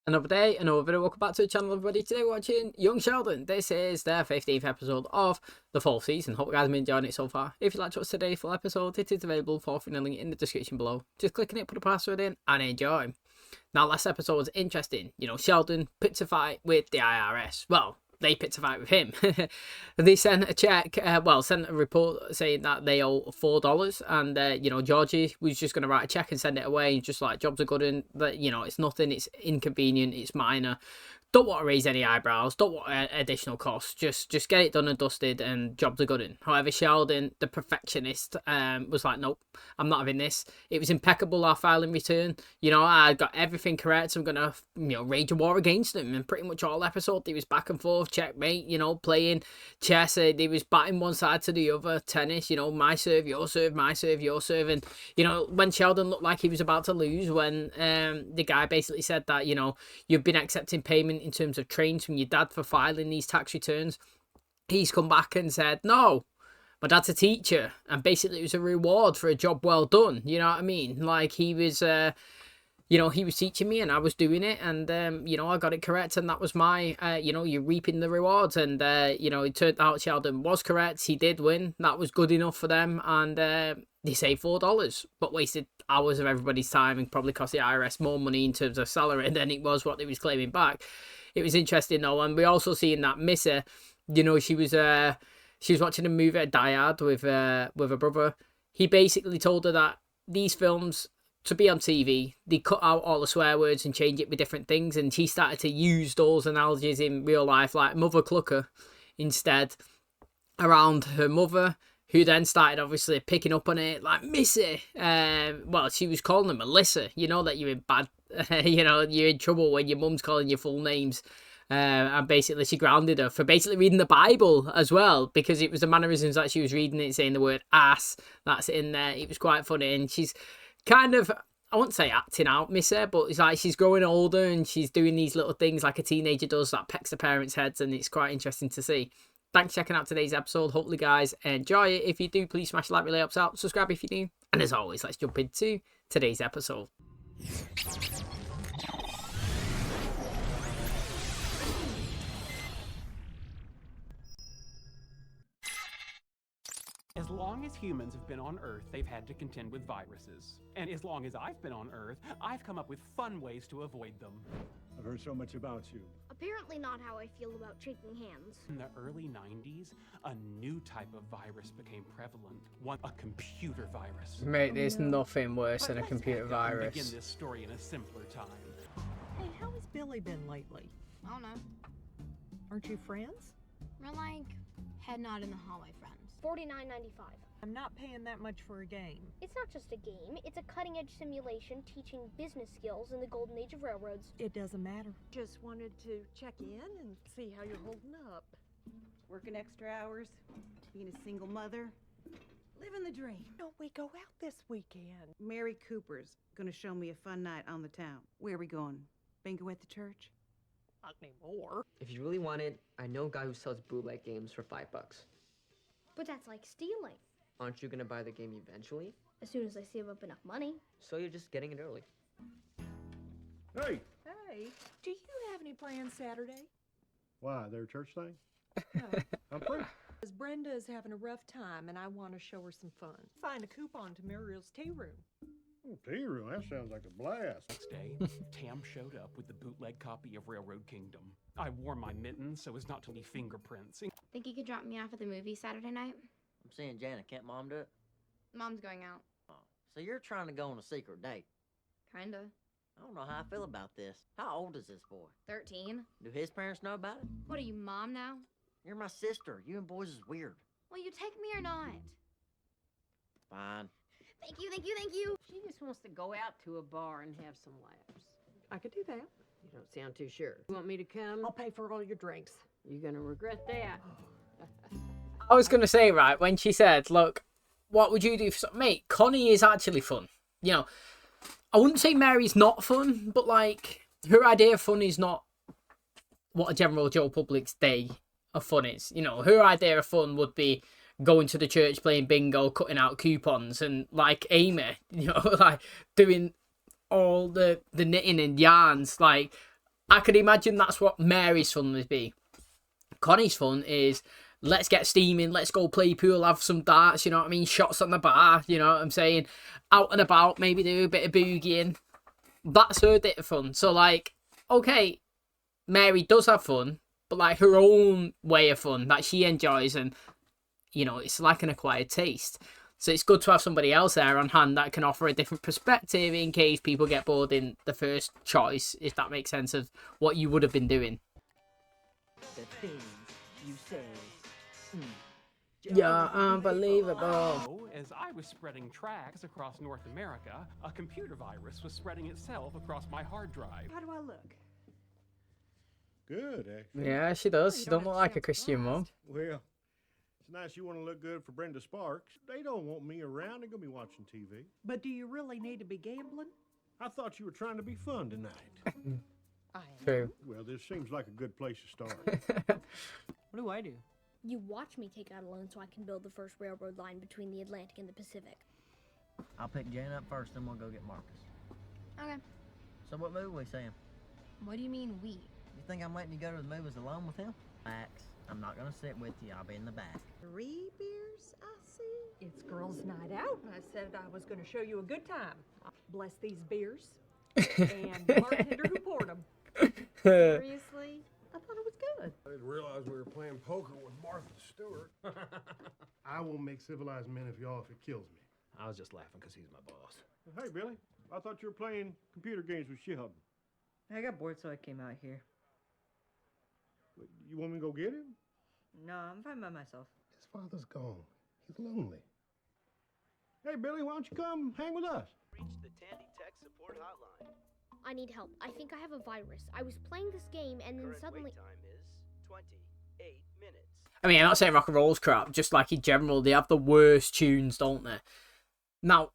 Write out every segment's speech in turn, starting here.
Another day, another video. Welcome back to the channel, everybody. Today we're watching Young Sheldon. This is the 15th episode of the 4th season. Hope you guys have been enjoying it so far. If you'd like to watch today's full episode, it is available for free link in the description below. Just click on it, put a password in, and enjoy. Now, last episode was interesting. You know, Sheldon picked a fight with the IRS. Well, they picked a fight with him. They sent a check, sent a report saying that they owe $4, and you know, Georgie was just going to write a check and send it away, just like, jobs are good, and that, you know, it's nothing, it's inconvenient, it's minor. Don't want to raise any eyebrows, don't want additional costs, just get it done and dusted, and jobs are good in. However, Sheldon, the perfectionist, was like, nope, I'm not having this. It was impeccable, our filing return. You know, I got everything correct. I'm gonna, you know, rage a war against him. And pretty much all episode, he was back and forth, checkmate, you know, playing chess. He was batting one side to the other, tennis, you know, my serve, your serve, my serve, your serve. And, you know, when Sheldon looked like he was about to lose, when the guy basically said that, you know, you've been accepting payment in terms of trains from your dad for filing these tax returns, he's come back and said, no, my dad's a teacher, and basically it was a reward for a job well done. You know what I mean? Like, he was you know, he was teaching me and I was doing it, and you know, I got it correct, and that was my you know, you're reaping the rewards. And you know, it turned out Sheldon was correct. He did win. That was good enough for them, and they saved $4 but wasted hours of everybody's time, and probably cost the IRS more money in terms of salary than it was what they was claiming back. It was interesting though, and we also seen that Missy, you know, she was watching a movie, Die Hard, with her brother. He basically told her that these films, to be on TV, they cut out all the swear words and change it with different things, and she started to use those analogies in real life, like Mother Clucker instead, around her mother, who then started obviously picking up on it, like, Missy. Well, she was calling her Melissa. You know that you're in bad, you know, you're in trouble when your mum's calling you full names. And basically she grounded her for basically reading the Bible as well, because it was the mannerisms that she was reading it, saying the word ass, that's in there. It was quite funny, and she's kind of, I won't say acting out, Missy, but it's like she's growing older and she's doing these little things like a teenager does, that pecks the parents' heads, and it's quite interesting to see. Thanks for checking out today's episode. Hopefully, guys, enjoy it. If you do, please smash the like, really helps out. Subscribe if you do. And as always, let's jump into today's episode. As long as humans have been on Earth, they've had to contend with viruses. And as long as I've been on Earth, I've come up with fun ways to avoid them. I've heard so much about you. Apparently not how I feel about shaking hands. In the early 90s, a new type of virus became prevalent. A computer virus. Mate, there's nothing worse than a Let's computer back up and virus. begin this story in a simpler time. Hey, how has Billy been lately? I don't know. Aren't you friends? We're like head nod in the hallway friends. $49.95. I'm not paying that much for a game. It's not just a game, it's a cutting-edge simulation teaching business skills in the golden age of railroads. It doesn't matter. Just wanted to check in and see how you're holding up. Working extra hours, being a single mother, living the dream. Don't we go out this weekend? Mary Cooper's gonna show me a fun night on the town. Where are we going? Bingo at the church? Not anymore. If you really want it, I know a guy who sells bootleg games for $5. But that's like stealing. Aren't you gonna buy the game eventually? As soon as I save up enough money. So you're just getting it early. Hey, Hey, do you have any plans Saturday? why, their church thing? No. I'm free. Because Brenda is having a rough time and I want to show her some fun. Find a coupon to Muriel's tea room. Oh, tea room, that sounds like a blast. Next day, Tam showed up with the bootleg copy of Railroad Kingdom. I wore my mittens so as not to leave fingerprints. Think you could drop me off at the movie Saturday night? I'm saying, Janet, can't Mom do it? Mom's going out. Oh, so you're trying to go on a secret date? Kinda. I don't know how I feel about this. How old is this boy? 13. Do his parents know about it? What are you, Mom now? You're my sister. You and boys is weird. Will you take me or not? Fine. Thank you, thank you, thank you. She just wants to go out to a bar and have some laughs. I could do that. You don't sound too sure. You want me to come? I'll pay for all your drinks. You're gonna regret that. I was going to say, right, when she said, look, what would you do for... Mate, Connie is actually fun. You know, I wouldn't say Mary's not fun, but, like, her idea of fun is not what a general Joe Public's day of fun is. You know, her idea of fun would be going to the church, playing bingo, cutting out coupons, and, like, Amy, you know, like, doing all the knitting and yarns. Like, I could imagine that's what Mary's fun would be. Connie's fun is, let's get steaming, let's go play pool, have some darts, you know what I mean? Shots on the bar, you know what I'm saying? Out and about, maybe do a bit of boogieing. That's her bit of fun. So, like, okay, Mary does have fun, but, like, her own way of fun that she enjoys, and, you know, it's like an acquired taste. So it's good to have somebody else there on hand that can offer a different perspective in case people get bored in the first choice, if that makes sense, of what you would have been doing. The things you say. Yeah, unbelievable. So, as I was spreading tracks across North America, a computer virus was spreading itself across my hard drive. How do I look? Good, actually. Yeah, she does. She don't look like a Christian mum. Well, it's nice you want to look good for Brenda Sparks. They don't want me around. They're going to be watching TV. But do you really need to be gambling? I thought you were trying to be fun tonight. True. Well, this seems like a good place to start. What do I do? You watch me take out a loan so I can build the first railroad line between the Atlantic and the Pacific. I'll pick Jan up first, then we'll go get Marcus. Okay. So what movie we seeing? What do you mean we? You think I'm letting you go to the movies alone with him? Max, I'm not gonna sit with you. I'll be in the back. 3 beers, I see. It's girls' night out, and I said I was going to show you a good time. Bless these beers and the bartender who poured them. Seriously? I thought it was good. I didn't realize we were playing poker with Martha Stewart. I won't make civilized men of y'all if it kills me. I was just laughing because he's my boss. Hey, Billy. I thought you were playing computer games with Sheldon. I got bored, so I came out here. You want me to go get him? No, I'm fine by myself. His father's gone. He's lonely. Hey, Billy, why don't you come hang with us? Reach the Tandy Tech Support Hotline. I need help. I think I have a virus. I was playing this game and then Current suddenly... wait time is 28 minutes. I mean, I'm not saying rock and roll's crap, just like in general, they have the worst tunes, don't they? Now,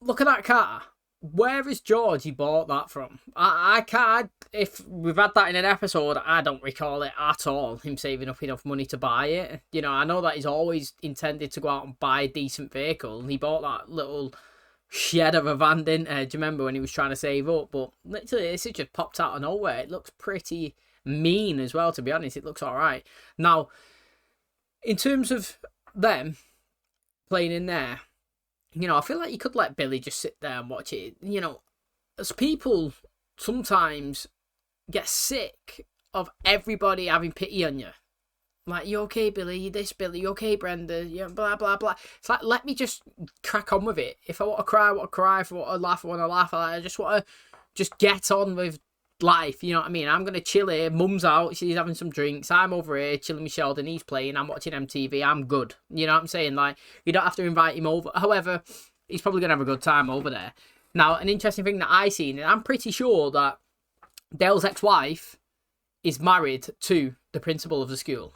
look at that car. Where is George he bought that from? I can't, if we've had that in an episode, I don't recall it at all, him saving up enough money to buy it. You know, I know that he's always intended to go out and buy a decent vehicle, and he bought that little shed of a van, didn't he? Do you remember when he was trying to save up? But literally, this has just popped out of nowhere. It looks pretty mean as well, to be honest. It looks alright. Now, in terms of them playing in there, you know, I feel like you could let Billy just sit there and watch it. You know, as people sometimes get sick of everybody having pity on you. Like, you okay, Billy? You this, Billy? You okay, Brenda? You blah, blah, blah. It's like, let me just crack on with it. If I want to cry, I want to cry. If I want to laugh, I want to laugh. I just want to just get on with life, you know what I mean? I'm going to chill here. Mum's out. She's having some drinks. I'm over here chilling with Sheldon. He's playing. I'm watching MTV. I'm good. You know what I'm saying? Like, you don't have to invite him over. However, he's probably going to have a good time over there. Now, an interesting thing that I seen, and I'm pretty sure that Dale's ex-wife is married to the principal of the school.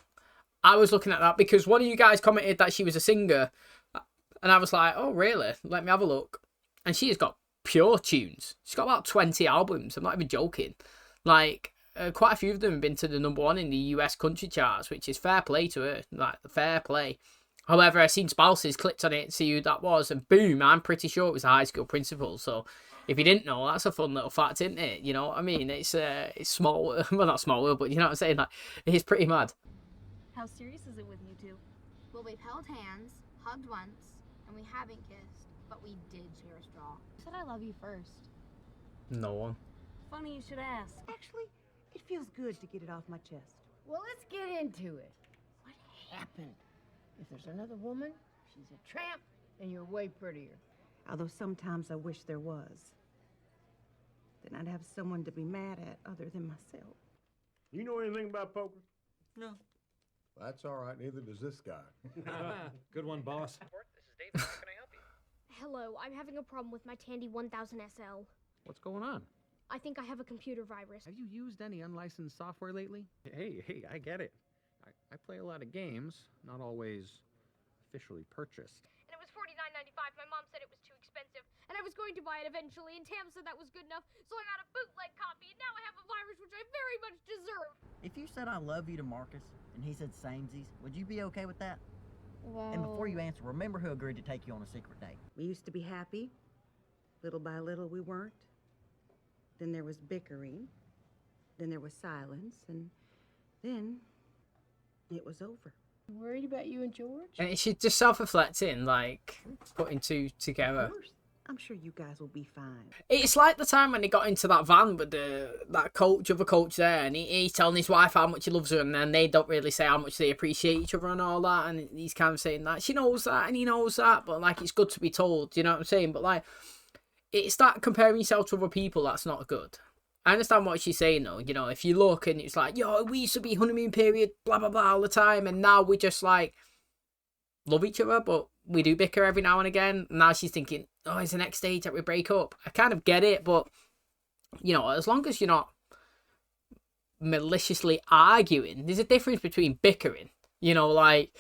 I was looking at that because one of you guys commented that she was a singer. And I was like, oh, really? Let me have a look. And she has got pure tunes. She's got about 20 albums. I'm not even joking. Like, quite a few of them have been to the #1 in the US country charts, which is fair play to her. Like, fair play. However, I seen Spouses, clicked on it, see who that was, and boom, I'm pretty sure it was a high school principal. So, if you didn't know, that's a fun little fact, isn't it? You know what I mean? It's small, well, not small, but you know what I'm saying? Like, it's pretty mad. How serious is it with you two? Well, we've held hands, hugged once, and we haven't kissed, but we did share a straw. Who said I love you first? No one. Funny you should ask. Actually, it feels good to get it off my chest. Well, let's get into it. What happened? If there's another woman, she's a tramp, and you're way prettier. Although sometimes I wish there was. Then I'd have someone to be mad at other than myself. You know anything about poker? No. That's all right. Neither does this guy. Good one, boss. This is David. How can I help you? Hello, I'm having a problem with my Tandy 1000 SL. What's going on? I think I have a computer virus. Have you used any unlicensed software lately? Hey, I get it. I play a lot of games, not always officially purchased. And it was $49.95. My mom said it was too expensive, and I was going to buy it eventually, and Tam said that was good enough, so I got a bootleg copy, and now I have a virus which I very much deserve. If you said I love you to Marcus, and he said samesies, would you be okay with that? Well... And before you answer, remember who agreed to take you on a secret date. We used to be happy. Little by little we weren't. Then there was bickering. Then there was silence, and then it was over. Worried about you and George? And she's just self-reflecting, like, putting two together. I'm sure you guys will be fine. It's like the time when he got into that van with that other coach there, and he's telling his wife how much he loves her, and then they don't really say how much they appreciate each other and all that, and he's kind of saying that she knows that and he knows that, but like it's good to be told, you know what I'm saying? But like, it's that comparing yourself to other people that's not good. I understand what she's saying though, you know, if you look and it's like, yo, we used to be honeymoon period, blah blah blah all the time, and now we just like love each other, but we do bicker every now and again. Now she's thinking, oh, it's the next stage that we break up. I kind of get it, but you know, as long as you're not maliciously arguing, there's a difference between bickering. You know, like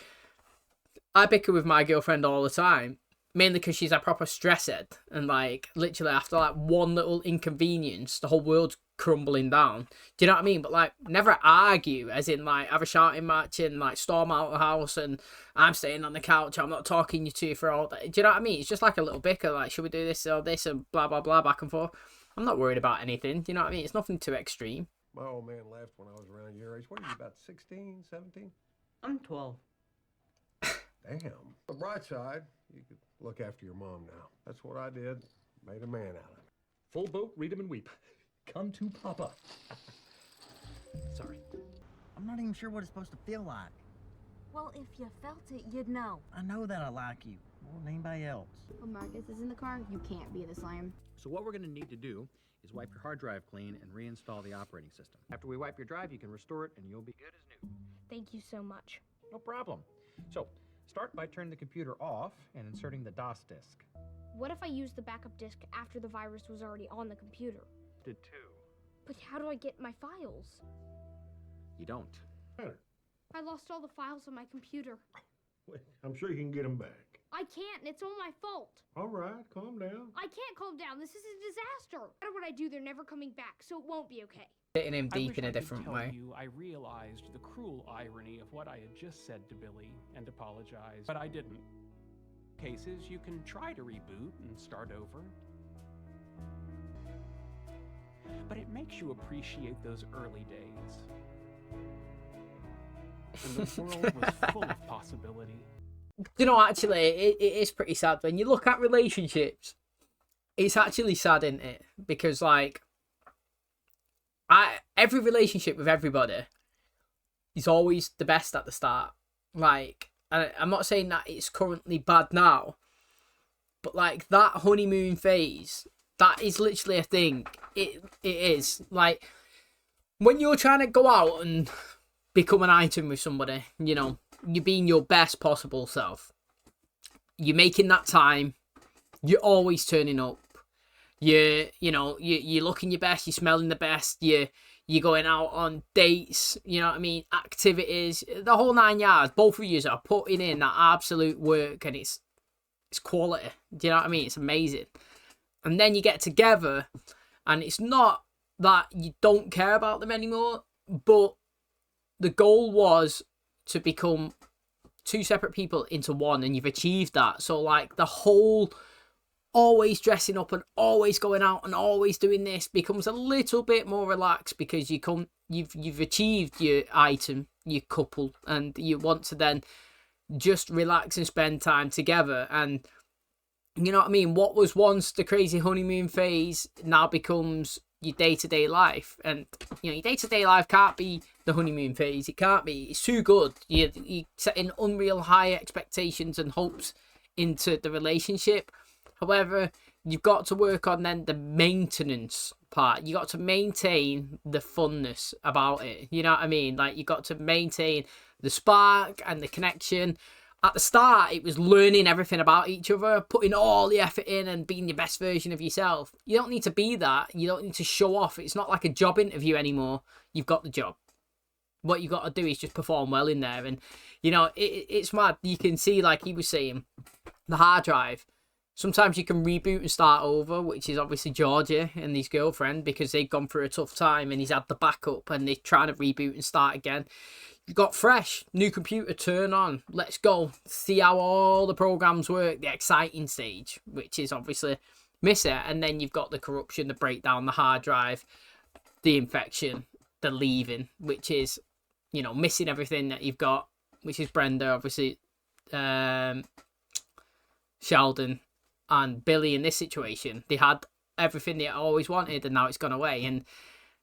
I bicker with my girlfriend all the time, mainly because she's a proper stress head, and like literally after like one little inconvenience, the whole world's crumbling down. Do you know what I mean? But like never argue, as in like have a shouting match and like storm out the house and I'm staying on the couch, I'm not talking to you for all day. Do you know what I mean? It's just like a little bicker, like should we do this or this and blah blah blah back and forth. I'm not worried about anything. Do you know what I mean? It's nothing too extreme. My old man left when I was around your age. What are you, about 16, 17? I'm 12. Damn. The bright side, you could look after your mom now. That's what I did. Made a man out of it. Full boat, read 'em and weep. Come to Papa. Sorry. I'm not even sure what it's supposed to feel like. Well, if you felt it, you'd know. I know that I like you more than anybody else. When Marcus is in the car, you can't be this lame. So what we're going to need to do is wipe your hard drive clean and reinstall the operating system. After we wipe your drive, you can restore it and you'll be good as new. Thank you so much. No problem. So, start by turning the computer off and inserting the DOS disk. What if I used the backup disk after the virus was already on the computer? Did too. But how do I get my files? You don't. I lost all the files on my computer. Wait, I'm sure you can get them back. I can't, and it's all my fault. All right, calm down. I can't calm down. This is a disaster. No matter what I do, they're never coming back, so it won't be okay. Hitting him I deep wish in I a could different tell way. you I realized the cruel irony of what I had just said to Billy and apologized, but I didn't. Cases, you can try to reboot and start over. But it makes you appreciate those early days. And the world was full of possibility. You know, actually, it is pretty sad. When you look at relationships, it's actually sad, isn't it? Because, like, every relationship with everybody is always the best at the start. Like, I'm not saying that it's currently bad now, but, like, that honeymoon phase, that is literally a thing. It is. Like, when you're trying to go out and become an item with somebody, you know, you're being your best possible self. You're making that time. You're always turning up. You're looking your best. You're smelling the best. You're going out on dates. You know what I mean? Activities. The whole 9 yards. Both of you are putting in that absolute work, and it's quality. Do you know what I mean? It's amazing. And then you get together, and it's not that you don't care about them anymore, but the goal was to become two separate people into one, and you've achieved that. So like the whole always dressing up and always going out and always doing this becomes a little bit more relaxed, because you've achieved your item, your couple, and you want to then just relax and spend time together. And you know what I mean? What was once the crazy honeymoon phase now becomes your day-to-day life. And you know, your day-to-day life can't be the honeymoon phase. It can't be. It's too good. You're setting unreal high expectations and hopes into the relationship. However, you've got to work on then the maintenance part. You got to maintain the funness about it. You know what I mean? Like, you got to maintain the spark and the connection. At the start, it was learning everything about each other, putting all the effort in and being the best version of yourself. You don't need to be that. You don't need to show off. It's not like a job interview anymore. You've got the job. What you got to do is just perform well in there. And, you know, it's mad. You can see, like he was saying, the hard drive. Sometimes you can reboot and start over, which is obviously Georgia and his girlfriend, because they've gone through a tough time and he's had the backup and they're trying to reboot and start again. You've got fresh, new computer, turn on, let's go, see how all the programs work, the exciting stage, which is obviously miss it. And then you've got the corruption, the breakdown, the hard drive, the infection, the leaving, which is, you know, missing everything that you've got, which is Brenda, obviously, Sheldon and Billy in this situation. They had everything they always wanted, and now it's gone away. And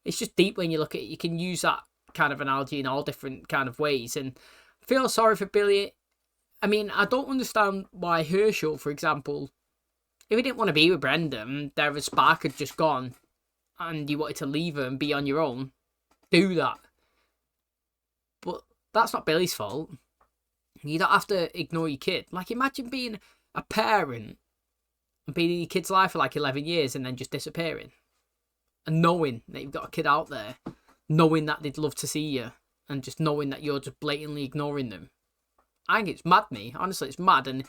it's just deep when you look at it. You can use that kind of analogy in all different kind of ways. And feel sorry for Billy. I mean, I don't understand why Herschel, for example, if he didn't want to be with Brenda and their spark had just gone and you wanted to leave her and be on your own, do that. But that's not Billy's fault. You don't have to ignore your kid. Like, imagine being a parent and being in your kid's life for like 11 years and then just disappearing. And knowing that you've got a kid out there, knowing that they'd love to see you, and just knowing that you're just blatantly ignoring them. I think it's mad, me. Honestly, it's mad. And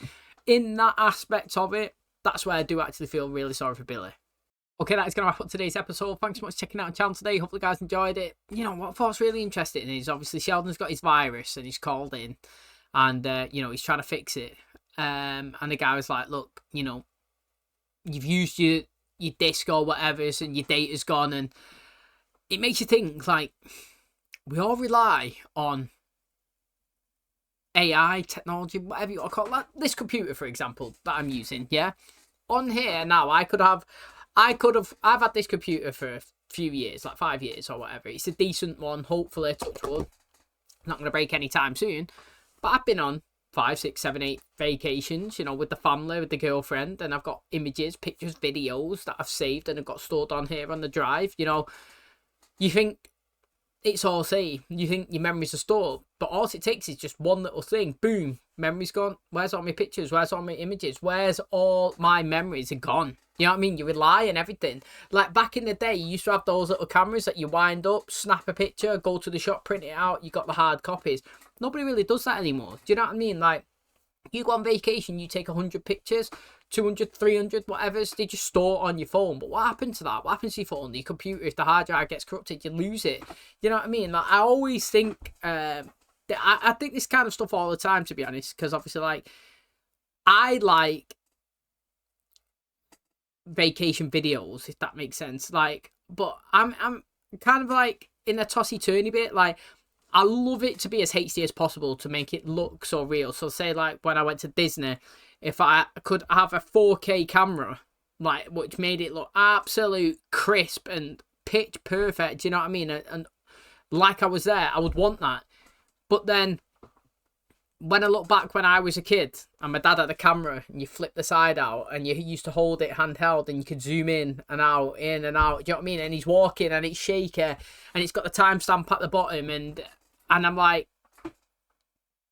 in that aspect of it, that's where I do actually feel really sorry for Billy. Okay, that is going to wrap up today's episode. Thanks so much for checking out the channel today. Hopefully you guys enjoyed it. You know, what I thought was really interesting is obviously Sheldon's got his virus and he's called in and, you know, he's trying to fix it. And the guy was like, look, you know, you've used your disc or whatever and your data's gone. And it makes you think, like, we all rely on AI, technology, whatever you want to call it. Like this computer, for example, that I'm using, yeah? On here now, I've had this computer for a few years, like 5 years or whatever. It's a decent one, hopefully, touch wood. Not going to break anytime soon. But I've been on 5, 6, 7, 8 vacations, you know, with the family, with the girlfriend, and I've got images, pictures, videos that I've saved and have got stored on here on the drive. You know, you think it's all safe. You think your memories are stored, but all it takes is just one little thing. Boom, memory's gone. Where's all my pictures? Where's all my images? Where's all my memories are gone? You know what I mean? You rely on everything. Like back in the day, you used to have those little cameras that you wind up, snap a picture, go to the shop, print it out. You got the hard copies. Nobody really does that anymore. Do you know what I mean? Like, you go on vacation, you take 100 pictures, 200, 300, whatever, they just store on your phone. But what happened to that? What happens to your phone, your computer? If the hard drive gets corrupted, you lose it. You know what I mean? Like, I always think, I think this kind of stuff all the time, to be honest, because obviously, like, I like vacation videos, if that makes sense. Like, but I'm kind of like in a tossy-turny bit. Like, I love it to be as HD as possible to make it look so real. So say like when I went to Disney, if I could have a 4K camera, like, which made it look absolute crisp and pitch perfect, you know what I mean? And like I was there, I would want that. But then when I look back when I was a kid and my dad had a camera and you flip the side out and you used to hold it handheld and you could zoom in and out, do you know what I mean? And he's walking and it's shaky and it's got the timestamp at the bottom and I'm like,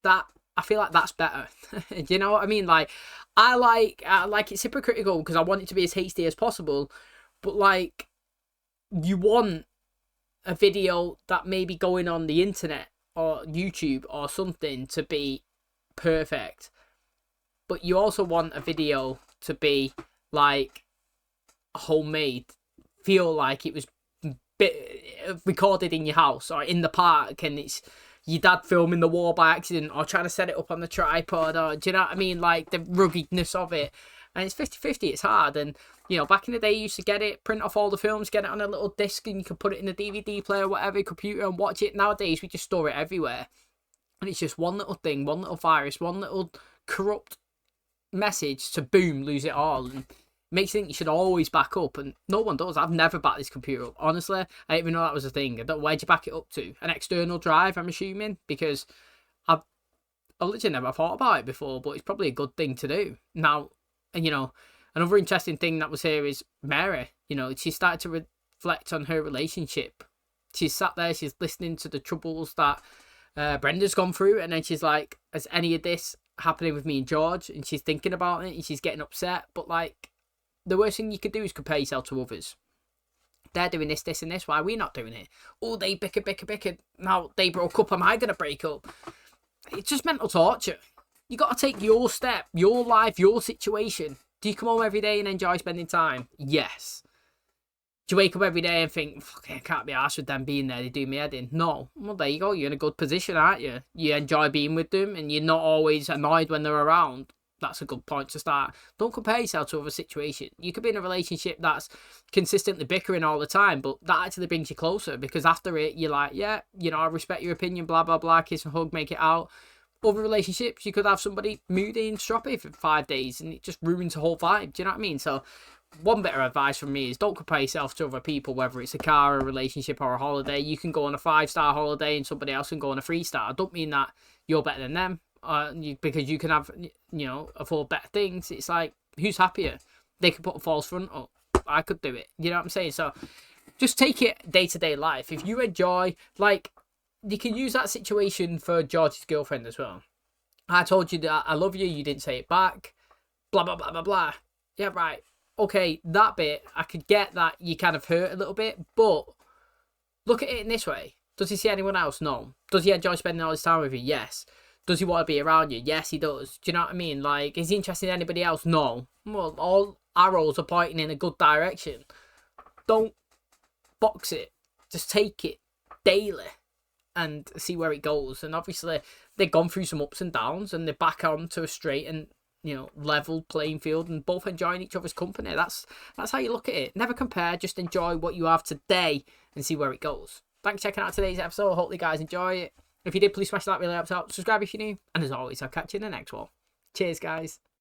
that, I feel like that's better. Do you know what I mean? Like, I like it's hypocritical because I want it to be as HD as possible, but like, you want a video that may be going on the internet or YouTube or something to be perfect, but you also want a video to be like homemade, feel like it was recorded in your house or in the park and it's your dad filming the wall by accident or trying to set it up on the tripod, or do you know what I mean? Like the ruggedness of it. And it's 50-50, it's hard. And, you know, back in the day, you used to get it, print off all the films, get it on a little disc, and you could put it in a DVD player, whatever, computer, and watch it. Nowadays, we just store it everywhere. And it's just one little thing, one little virus, one little corrupt message to, boom, lose it all. And it makes you think you should always back up. And no one does. I've never backed this computer up. Honestly, I didn't even know that was a thing. I don't know, where'd you back it up to? An external drive, I'm assuming? Because I literally never thought about it before, but it's probably a good thing to do. Now, and, you know, another interesting thing that was here is Mary. You know, she started to reflect on her relationship. She's sat there, she's listening to the troubles that Brenda's gone through, and then she's like, has any of this happening with me and George? And she's thinking about it, and she's getting upset. But, like, the worst thing you could do is compare yourself to others. They're doing this, this, and this. Why are we not doing it? Oh, they bicker. Now they broke up. Am I going to break up? It's just mental torture. You got to take your step, your life, your situation. Do you come home every day and enjoy spending time? Yes. Do you wake up every day and think, fuck, I can't be arsed with them being there, they do me head in? No. Well, there you go. You're in a good position, aren't you? You enjoy being with them and you're not always annoyed when they're around. that's a good point to start. Don't compare yourself to other situations. You could be in a relationship that's consistently bickering all the time, but that actually brings you closer, because after it, you're like, yeah, you know, I respect your opinion, blah, blah, blah, kiss and hug, make it out. Other relationships, you could have somebody moody and stroppy for 5 days, and it just ruins the whole vibe. Do you know what I mean? So one bit of advice from me is don't compare yourself to other people, whether it's a car, a relationship, or a holiday. You can go on a 5-star holiday and somebody else can go on a 3-star. I don't mean that you're better than them, because you can have, you know, afford better things. It's like, who's happier? They could put a false front up. I could do it. You know what I'm saying? So just take it day-to-day life. If you enjoy, like, you can use that situation for George's girlfriend as well. I told you that I love you, you didn't say it back, blah, blah, blah, blah, blah. Yeah, right. Okay, that bit, I could get that you kind of hurt a little bit, but look at it in this way. Does he see anyone else? No. Does he enjoy spending all his time with you? Yes. Does he want to be around you? Yes, he does. Do you know what I mean? Like, is he interested in anybody else? No. Well, all arrows are pointing in a good direction. Don't box it. Just take it daily and see where it goes. And obviously, they've gone through some ups and downs, and they're back on to a straight and, you know, level playing field, and both enjoying each other's company. That's how you look at it. Never compare, just enjoy what you have today and see where it goes. Thanks for checking out today's episode. Hope you guys enjoy it. If you did, please smash that, really helps out. Subscribe if you're new, and as always, I'll catch you in the next one. Cheers, guys.